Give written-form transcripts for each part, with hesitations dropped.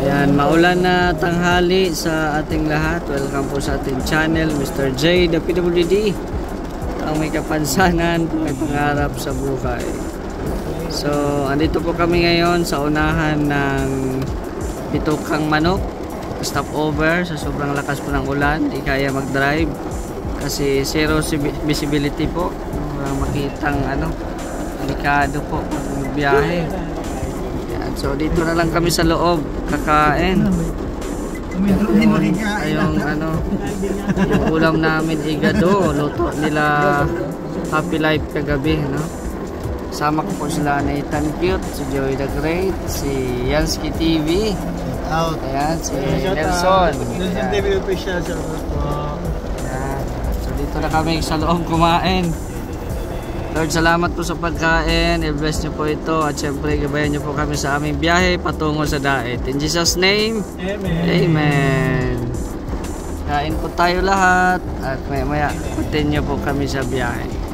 Ayan, maulan na tanghali sa ating lahat. Welcome po sa ating channel, Mr. J, the PWD. Ang may kapansanan, may pangarap sa buhay. So, andito po kami ngayon sa unahan ng Bitukang Manok. Stop over sa sobrang lakas po ng ulan. Di kaya mag-drive kasi zero visibility po. Walang makitang delikado po pag biyahe. So dito na lang kami sa loob kakain. Yung ulam namin igado, luto nila Happy Life kagabi, no? Sama ko po sila Nathan Cute, si Joy the Great, si Yansky TV. Ayan, si Nelson. Nelson TV official. So dito na kami sa loob kumain. Lord, salamat po sa pagkain. I-bless niyo po ito. At syempre, gabayan niyo po kami sa aming biyahe patungo sa Daet. In Jesus' name, Amen. Amen. Kain po tayo lahat. At maya continue po kami sa biyahe.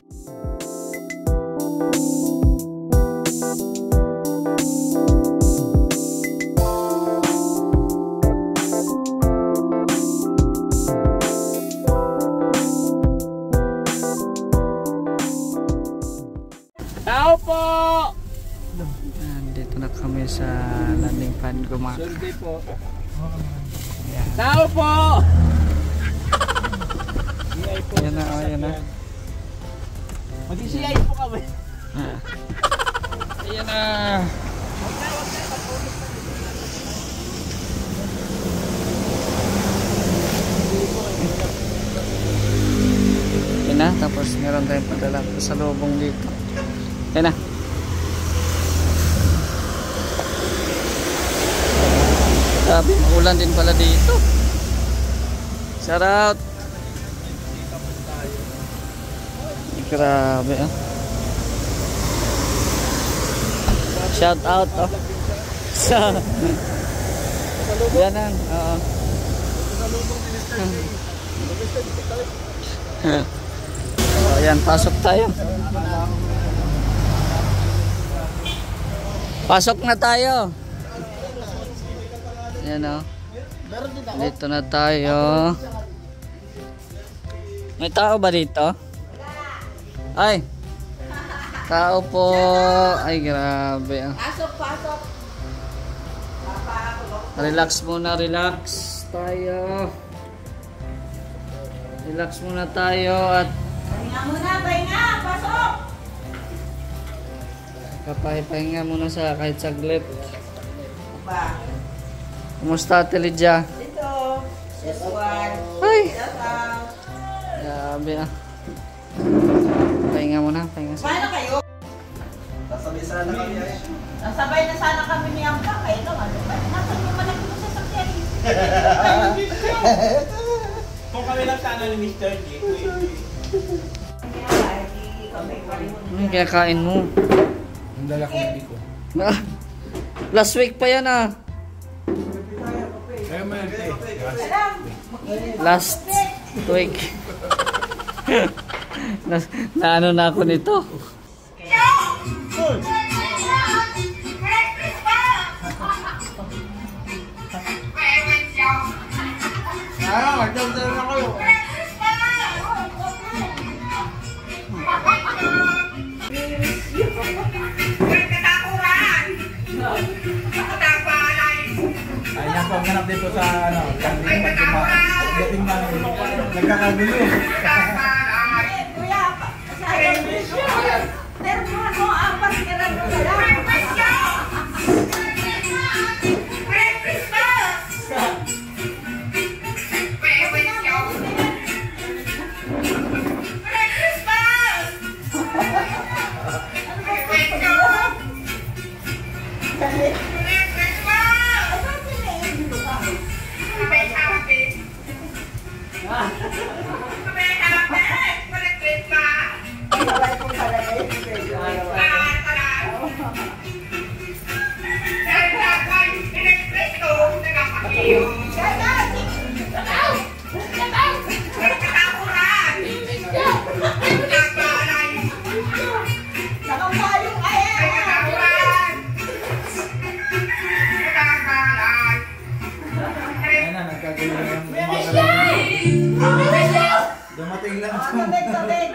Tao po! Dito na kami sa landing pad Gumac. Survey po. Tao po! Yan na, yan na. Mag-CI po kami. Ayan na. Yan na, tapos meron tayong padala sa lubong dito. Yan na. Sabi, maulan din pala dito. Shout out. Grabe ah. Shout out oh. Sa yan ang ayan, pasok tayo. Pasok na tayo. Ayan o. Dito na tayo. May tao ba dito? Ay. Tao po. Ay, grabe. Pasok, pasok. Relax muna, relax tayo. Relax muna tayo at Pahinga muna, pahinga. Pasok. kapahinga muna sa kahit saglit. Ba? Kumusta, Ate Lydia? Dito. This one. Ay! Shout out. Grabe ah. Pahinga muna, pahinga sa. Paano kayo? Nasabay sana kami ay. Nasabay na sana kami ni Amka. Kayo naman. Nasaan mo malaki mo sa sakyan? Kung kami lang sana ni Mr. J. Ano kaya kain mo? Ang dala ko hindi ko. Last week pa yan ah. Kaya man Last week. na ano na ako nito. magdamdam na kayo. Ay, napaghanap dito sa landing pad nagkakagulo. Kuya, sayang. Terbuhan mo, apat ka na lang. Dumating lang. Tabik.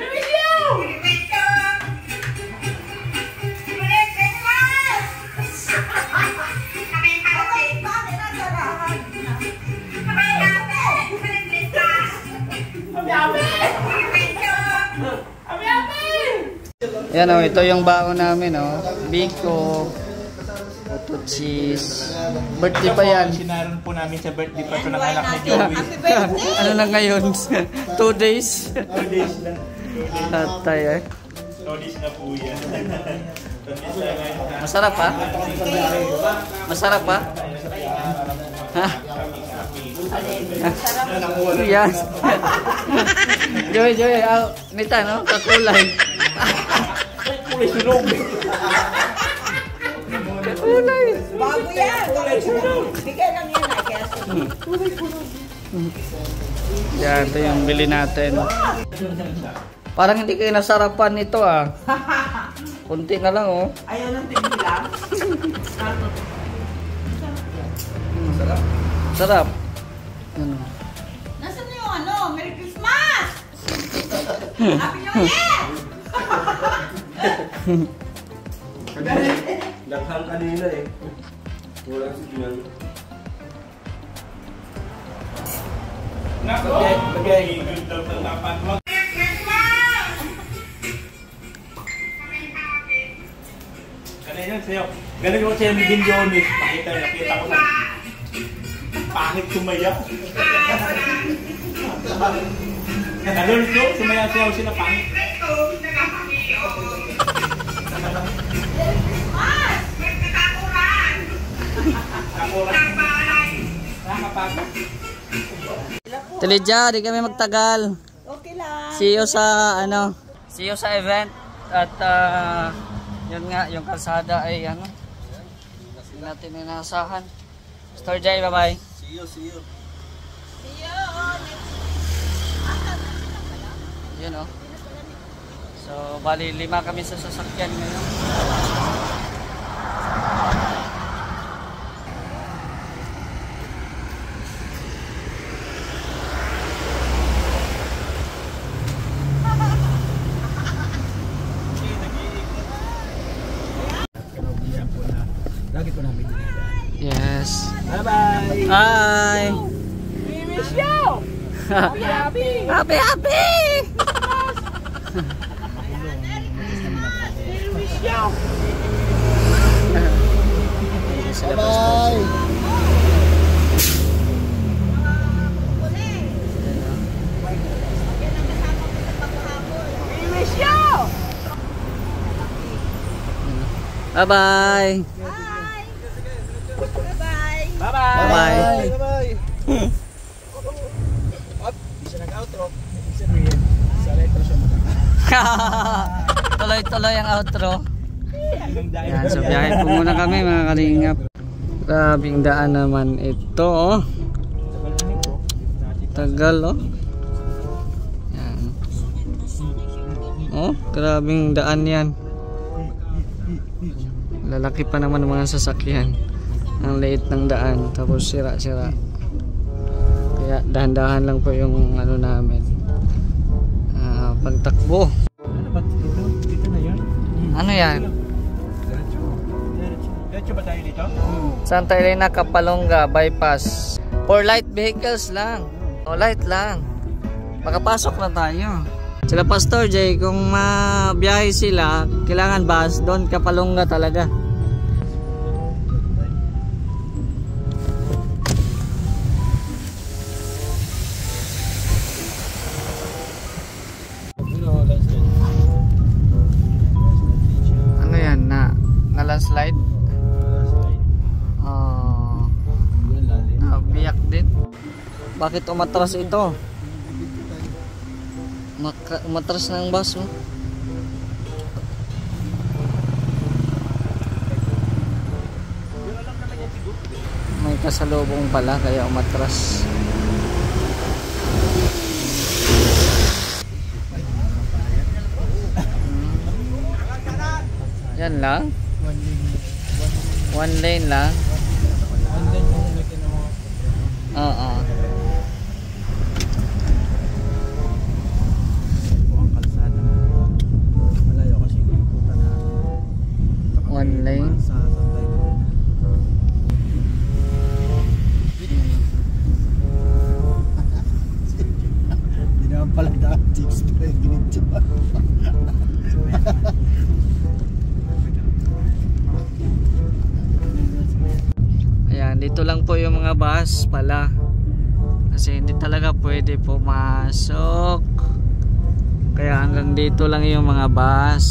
Yan o, ito yung baon namin o. Biko, puto cheese. Birthday pa yan. Sinaron po namin sa birthday pa ito ng anak ni Joey. Happy birthday! Ano na ngayon? 2 days. 2 days na. Tatay eh. 2 days na po yan. Masarap pa? Masarap pa? Ha? Yan. Joy, nita no? Kakulay. Kulay sunog. Kakulay. Bago yan! Bigay lang yan ay kaya Yan, ito yung bili natin. Parang hindi kayo nasarapan nito ah. Kunti na lang oh. ayaw ng tigilan. Sarap. Ano? Nasaan yung ano? Merry Christmas! Happy New Year! Daghang kanina eh. Wala si Pinal. Bagay. Kanina sa'yo. Ganun yung sa'yo ni Din Jones. Nakita ko na. Pangit sumaya. Ganun ito, sumaya-sayaw sila pangit. Tilidja, di kami magtagal. Okay lang. See you sa event at yun nga yung kalsada ay ano. Hindi natin inasahan. Mr. Jay, bye-bye. See you. See you. Yun oh. So, bali 5 kami sa sasakyan ngayon. Lagi po namin dinadaan. Yes. Bye-bye! Hi! We wish you! Happy! Happy! We wish you! Bye! We wish you! Bye-bye! Bye-bye! Bye-bye! Bisa nag-outro. Ibig sabihin, sa letter siya Tuloy-tuloy ang outro. mag- Yan, so biyahe po muna kami mga kalingap. Grabing daan naman ito oh. Tagal oh. Yan. Oh, grabing daan yan. Lalaki pa naman ng mga sasakyan. Ang liit ng daan, tapos sira-sira. Kaya dahan-dahan lang po yung ano namin. Pagtakbo. Ano ba dito? Dito na yan? Ano yan? Diretso ba tayo dito? Santa Elena, Kapalonga, bypass. For light vehicles lang. O, light lang. Makapasok na tayo. Sila Pastor Jay, kung mabiyahe sila, kailangan bus, doon Kapalonga talaga. Ano yan? Na-landslide? Nabiyak din. Bakit umatras ito? Umatras ng bus oh. May kasalubong pala kaya umatras. Yan lang. One lane lang. Oo. lang po yung mga bus pala. Kasi hindi talaga pwede pumasok. Kaya hanggang dito lang yung mga bus.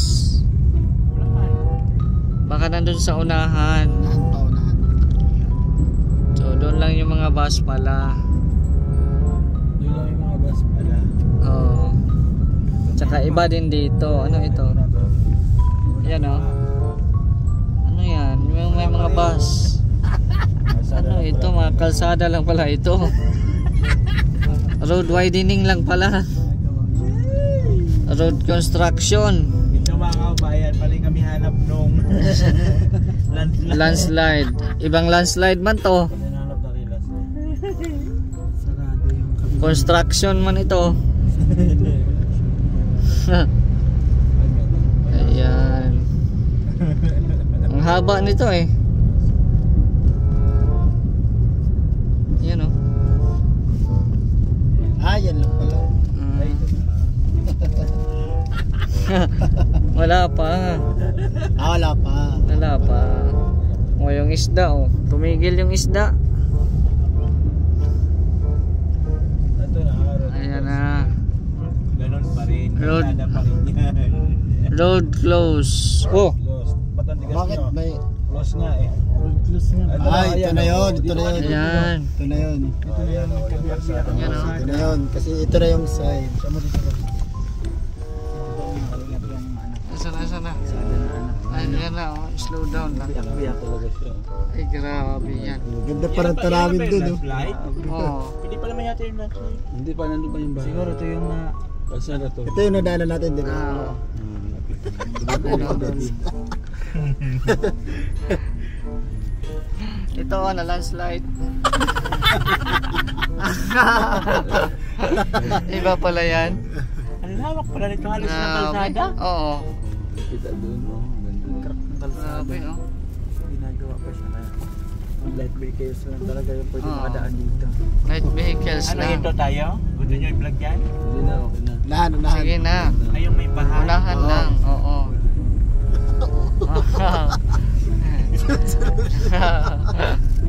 Baka nandun sa unahan. So doon lang yung mga bus pala. Doon lang yung mga bus pala. Oo. Tsaka iba din dito. Ano ito? Yan o. Ano yan? May mga bus. Ano ito? Mga kalsada lang pala ito. Road widening lang pala. Road construction. Ito mga kabayan, pali kami hanap nung Landslide. Ibang landslide man to. Hanap na rin sarado yung kami. Construction man ito. Ayan. Ang haba nito eh. Yan o. Yan lang pala. Wala pa. Wala pa. Wala pa. O yung isda o. Tumigil yung isda. Ito na. Ayan na. Ganon pa rin. Road. Kalsada pa rin yan. Road close. Oh. Lost. Ba't ang tigas Bakit nyo? may... Close nga eh. Road close nga. Ito na yun. Ito na yun. Ayan. Ito na yun. Ito na yan. Yan o. Ito na yun. Kasi ito na yung side. Asa na. Ayan na o. Slow down lang. talaga siya. Ay grabe yan. Ganda parang tarawin dun. No? Oo. Hindi pa naman yata yung landslide. Hindi pa, nandun pa yung bahay. Siguro ito yung na... Kalsada to. Ito yung nadaanan natin din. Ah. Ito na landslide. Iba pala yan. Ang lawak pala nito halos na kalsada. Oo. Kita doon, no? Ganda ng kalsada. Grabe oh. Ginagawa pa siya kaya. Light vehicles lang talaga yung pwede Oo. makadaan dito. Light vehicles Ano lang. ito tayo? Gusto nyo i-vlog yan? Hindi na, okay na. Unahan. Sige na. Ay, yung may bahay. Unahan lang. Oo.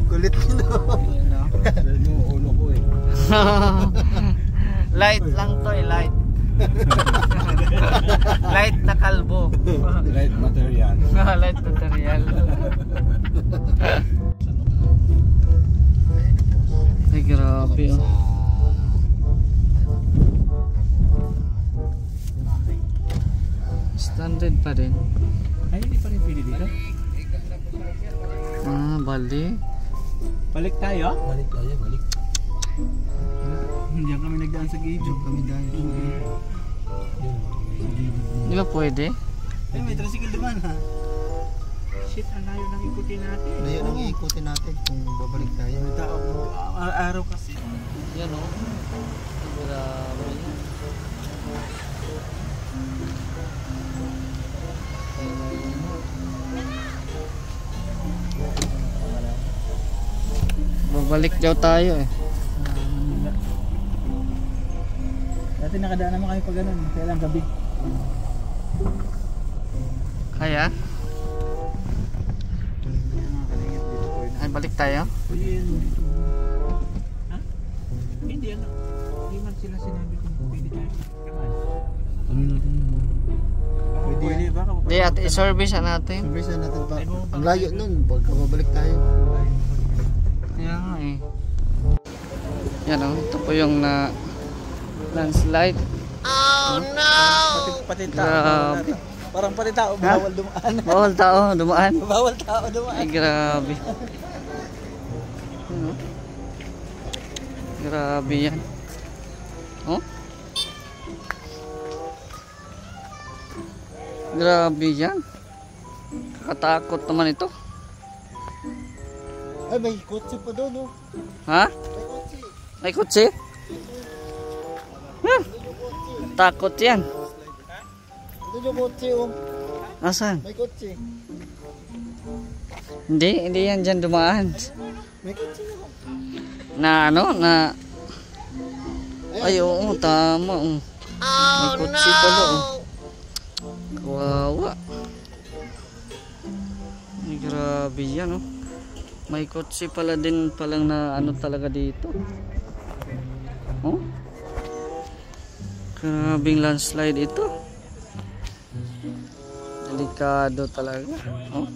Kulit nyo. Dahil yung ulo ko eh. Light lang to eh. Light. Light na kalbo. Light material. Light material. Ay grabe oh. Standard pa rin. Ay, hindi pa rin pili dito? Bali. Balik tayo? Balik tayo, balik. Hindi kami nagdaan sa gate. Kami daan sa gate. Di ba pwede? Ay, may tricycle naman ha. Shit, ang layo nang ikutin natin. Ngayon ang iikutin natin kung babalik tayo. May tao, araw kasi. Yan o. Grabe yan. Babalik daw tayo eh. Dati nakadaan naman kayo pa ganun. Kailang gabi. Kaya? Ay, balik tayo? Ha? Hindi ano. Hindi man sila sinabi kung pwede tayo. Ano natin yun? Pwede ba? Di at i-service natin. Service na natin pa. Ang layo nun. Pagka babalik tayo. Kaya nga eh. Yan o. Ito po yung na landslide. Oh no! Pati Grabe. Parang pati tao, bawal dumaan. Bawal tao dumaan. Bawal tao dumaan. Ay grabe. Ano? Grabe yan. Oh? Grabe yan. Kakatakot naman ito. Ay, may kotse pa doon. No? Ha? May kotse. May kutsi? Takot yan. Doon yung kotse. Oh. Nasaan? May kotse. Hindi yan dyan dumaan. May kotse. Na ano? Na... Ay oo, tama. Oh. May kutsi pala. Oh. Kawawa. Ay, grabe yan. Oh. May kotse pala din palang na ano talaga dito. Oh? Grabing landslide ito. Delikado talaga. Oh?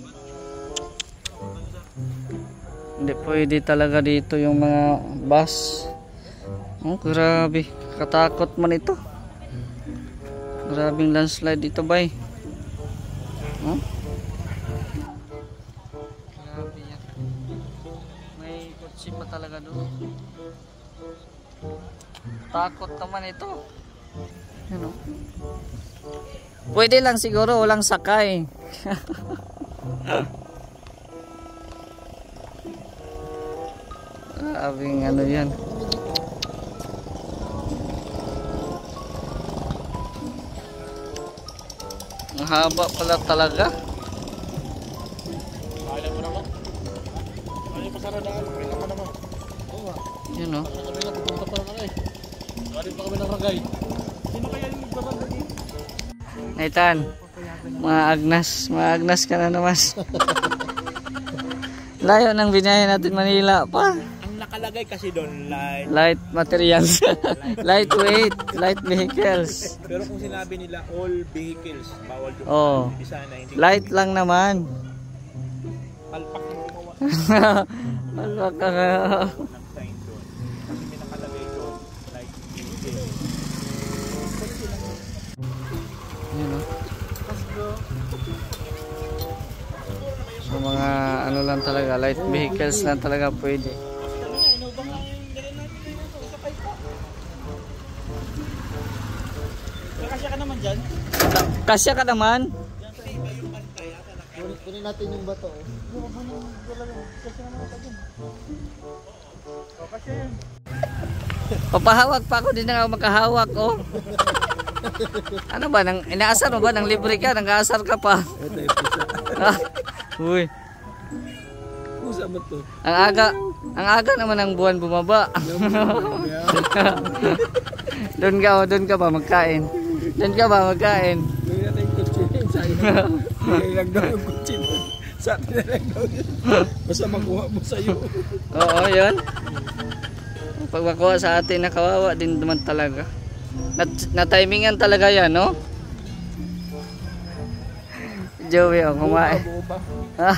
Hindi pwede talaga dito yung mga bus. Oh, grabe. Katakot man ito. Grabing landslide dito, bay. Oh? Grabe yan. May kotse pa talaga doon. Takot naman ito. Yun, oh. Pwede lang siguro walang sakay. Grabing ano yan. Ang haba pala talaga. Kaya mo naman. Kaya pa sana daan. Kaya pa naman. Oo nga. Yun, oh. Kami na pupunta pa lang eh. Galing pa kami ng Ragay. Sino kaya yung magbabanda dito? Nathan, mga agnas ka na naman. Layo ng binahe natin Manila pa. Ang nakalagay kasi doon, Light materials. Lightweight, light vehicles. pero kung sinabi nila all vehicles, bawal doon. Oh. Hindi sana, hindi. Light lang naman. Palpak yung gumawa Palpak ka nga. ng sign doon. Kasi may nakalagay doon, like vehicle. Yun, oh. So mga ano lang talaga, light vehicles lang talaga pwede. Kasya ka naman dyan. Kasya ka naman. Kunin natin yung bato. Papahawak pa ako, din na ako makahawak, oh. Ano ba, inaasar mo ba? Nang libre ka, nang-aasar ka pa. Ito yung pusa. Ah, uy. Pusa mo to. Ang aga naman ng buwan bumaba. Doon ka ba magkain? Doon ka ba magkain? Gawin natin yung kutsi. Sa'yo. Gawin lang daw yung kutsi. Sa atin na lang daw yun. Basta makuha mo sa'yo. Oo, yun. Pag makuha sa atin, nakawawa din naman talaga. Na-timingan talaga yan, no? Joey, oh, kumain. Ah.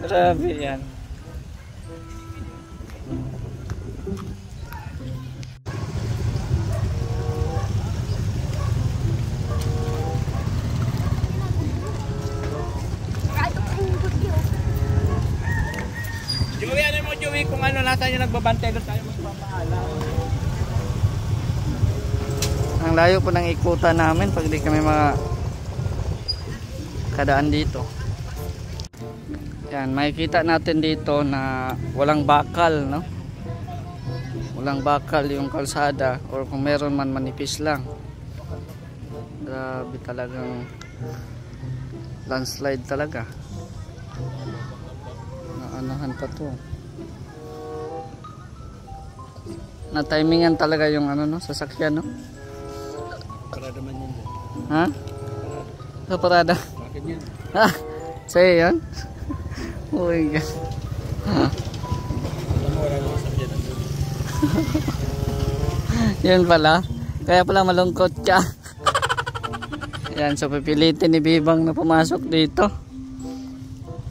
Grabe yan. Joey, ano mo Joey? Kung ano, nasa yung nagbabantay doon tayo magpapaalam. Ang layo po ng ikutan namin pag di kami kadaan dito. Yan, makikita natin dito na walang bakal, no? Walang bakal yung kalsada, or kung meron man, manipis lang. Grabe talagang landslide talaga. Naanahan pa to. Na-timingan talaga yung ano, no, sasakyan, no? Parada man yun. Ha? Sa parada. Bakit yan? Ha? Sa'yo yun? Oh my God. Alam mo, wala naman sakyan. Yun pala. Kaya pala malungkot ka. Yan, so pipilitin ni Bibang na pumasok dito.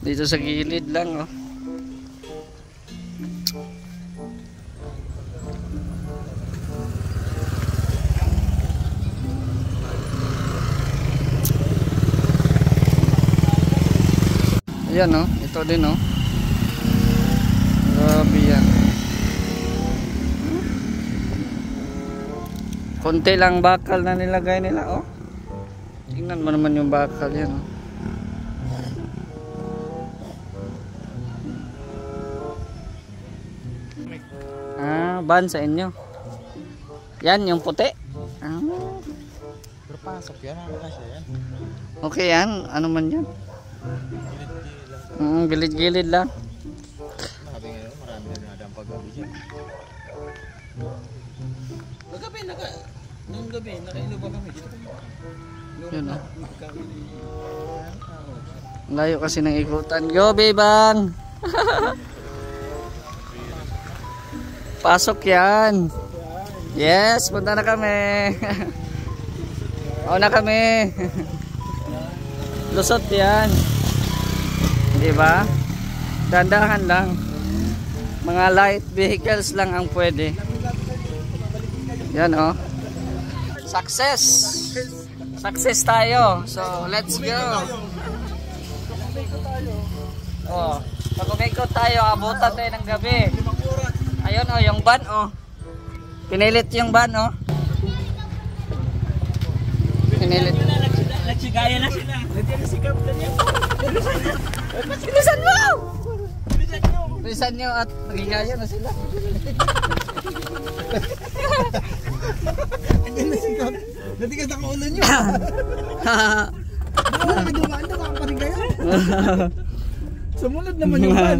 Dito sa gilid lang, oh. Ayan, oh. Ito din, oh. Grabe yan. Konti lang bakal na nilagay nila, oh. Tingnan mo naman yung bakal yan, oh. Ah, ban sa inyo. Yan, yung puti. Ah. Pero pasok yan. Ano kasi yan? Okay yan. Ano man yan? Gilid-gilid lang. Sabi ngayon, marami na nadang paggabi dyan. Nung gabi, nakainom pa kami dito. Yun, oh. Layo kasi ng ikutan. Go, Bebang! Pasok yan. Yes, punta na kami. O na kami. Lusot yan. Di ba? Dandahan lang. Mga light vehicles lang ang pwede. Yan oh. Success. Success tayo. So, let's go. Oh, pag-umikot tayo, abutan tayo ng gabi. Ayun oh, yung van oh. Pinilit yung van oh. Pinilit. Nagsigaya na sila. Nagsisikap na niya. Bilisan mo! Bilisan nyo at nagigaya na sila. Natigas na kaulo nyo. Dumaan na makaparing kayo. Sumunod naman yung van.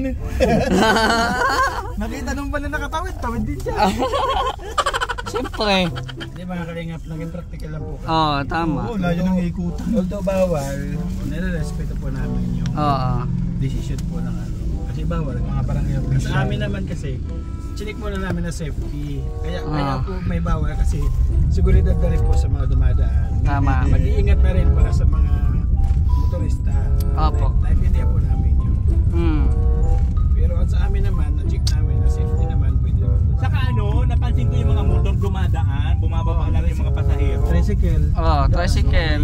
Nakita nung van na nakatawid, tawid din siya. Siyempre. Hindi mga kalingap, naging practical lang po. Oo, tama. Oo, layo ng ikutan. Although bawal, nire-respeto po namin yung decision po ng ano. Kasi bawal, mga parang yun. Sa amin naman kasi, chinik muna namin na safety. Kaya po may bawal kasi seguridad na rin po sa mga dumadaan. Tama. Mag-iingat na rin para sa mga motorista. Opo. Naintindihan po namin yun. Pero at sa amin naman, na-check namin na safety naman pwede naman. Saka ano, napansin ko yung mga motor dumadaan, bumababa lang yung mga pasahero. Tricycle. Tricycle.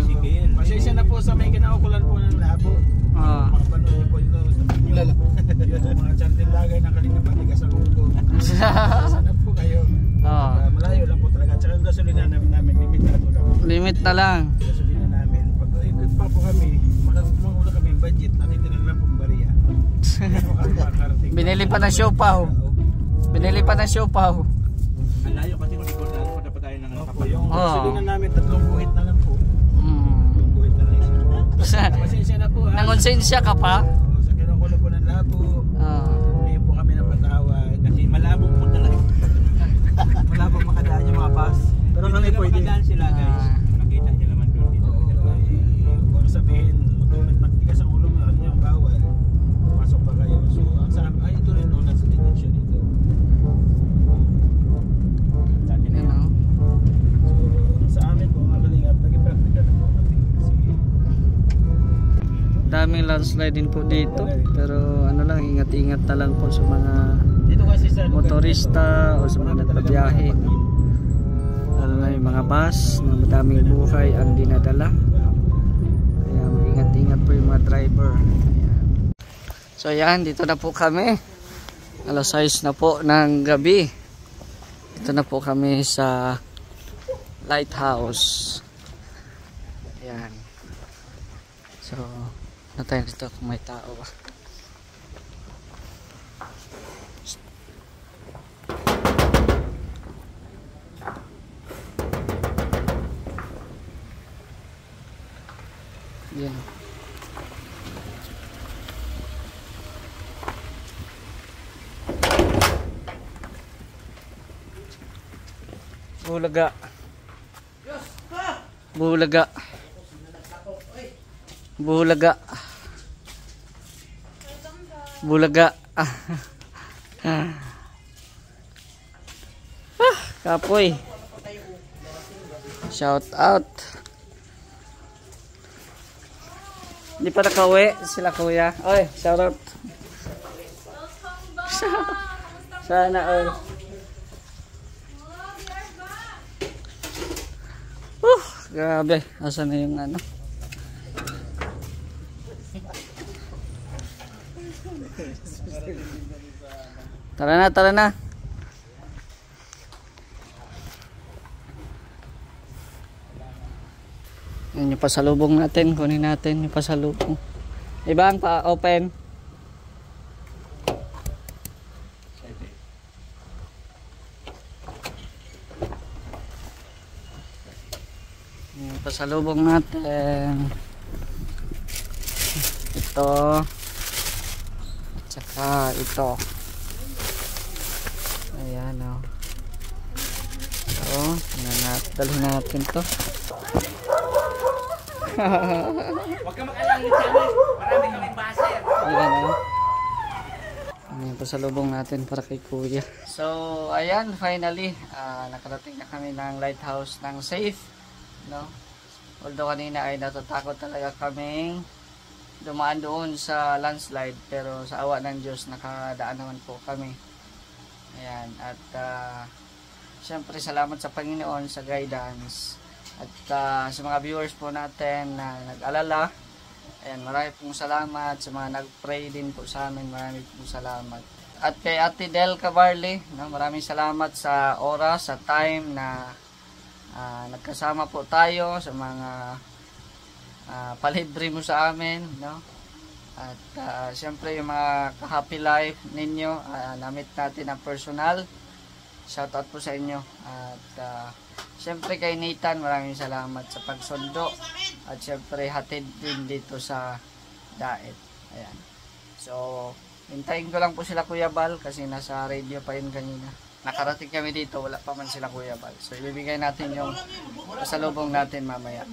Pasensya na po sa may kinaukulan po ng labo. Makapanood niyo po ito sa video. Yung mga chantilagay ng Kalingap Patigas ang ulo. Sana po kayo. Malayo lang po talaga. Tsaka yung gasolina namin limitado lang. Limit na lang. Gasolina namin. Pag ikot pa po kami, mangulo kami yung budget, natitinan lang pong bariya. Binili pa ng siopaw. Binili pa ng siopaw. Ang layo kasi kung ikutan ko dapat tayo ng Opo, yung gasolina namin, 3 buhit na lang po. 3 buhit na lang siya. Pasensya na po. Nangonsensya ka pa? Sa kinukulo po ng labo. Hindi po kami napatawad. kasi malabo po talaga. Malabong makadaan yung mga bus. Pero kami pwede. Makadaan sila guys. Nakita nila naman doon dito. Huwag sabihin, magtigas ang ulo mo, ano yung bawal. Pasok pa kayo. So, ang sa ay ito rin, nasa detention dito. So, sa amin po, mga kalingap, naging practical na po kami. Kasi, daming landslide din po dito. Pero ano lang, ingat-ingat na lang po sa mga dito kasi sa motorista o sa mga nagbabiyahe. Lalo na yung mga bus na madaming buhay ang dinadala. Kaya mag-ingat-ingat po yung mga driver. Ayan. So yan, dito na po kami. Alas 6 na po ng gabi. Dito na po kami sa lighthouse. Ayan. So, natayin dito kung may tao ba. Yan. Bulaga. Bulaga. Bulaga. Bulaga. Kapoy. Shout out. Hindi pa nakauwi sila kuya. Oy, shout out. Sana oy. Grabe, asan na yung ano? Tara na, tara na. Yan yung pasalubong natin, kunin natin yung pasalubong. Ibang pa-open. Yung pasalubong natin. Ito. At saka ito. Ayan o. So, dalhin natin to. Huwag ka mag-alala ng channel. Marami kaming baser. Ayan o. Ano yung pasalubong natin para kay Kuya. So, ayan, finally, nakarating na kami ng lighthouse ng safe. No? Although kanina ay natatakot talaga kaming dumaan doon sa landslide. Pero sa awa ng Diyos, nakadaan naman po kami. Ayan, at syempre salamat sa Panginoon sa guidance. At sa mga viewers po natin na nag-alala, ayan, marami pong salamat sa mga nag-pray din po sa amin, marami pong salamat. At kay Ate Del Cabarle, no, maraming salamat sa oras, sa time na nagkasama po tayo sa mga palibre mo sa amin, no? At siyempre yung mga ka-happy life ninyo, namit natin ang personal. Shoutout po sa inyo. At siyempre kay Nathan, maraming salamat sa pagsundo. At siyempre hatid din dito sa Daet. Ayan. So, hintayin ko lang po sila Kuya Bal kasi nasa radio pa yun kanina. Nakarating kami dito, wala pa man sila Kuya Bal. So, ibibigay natin yung pasalubong natin mamaya.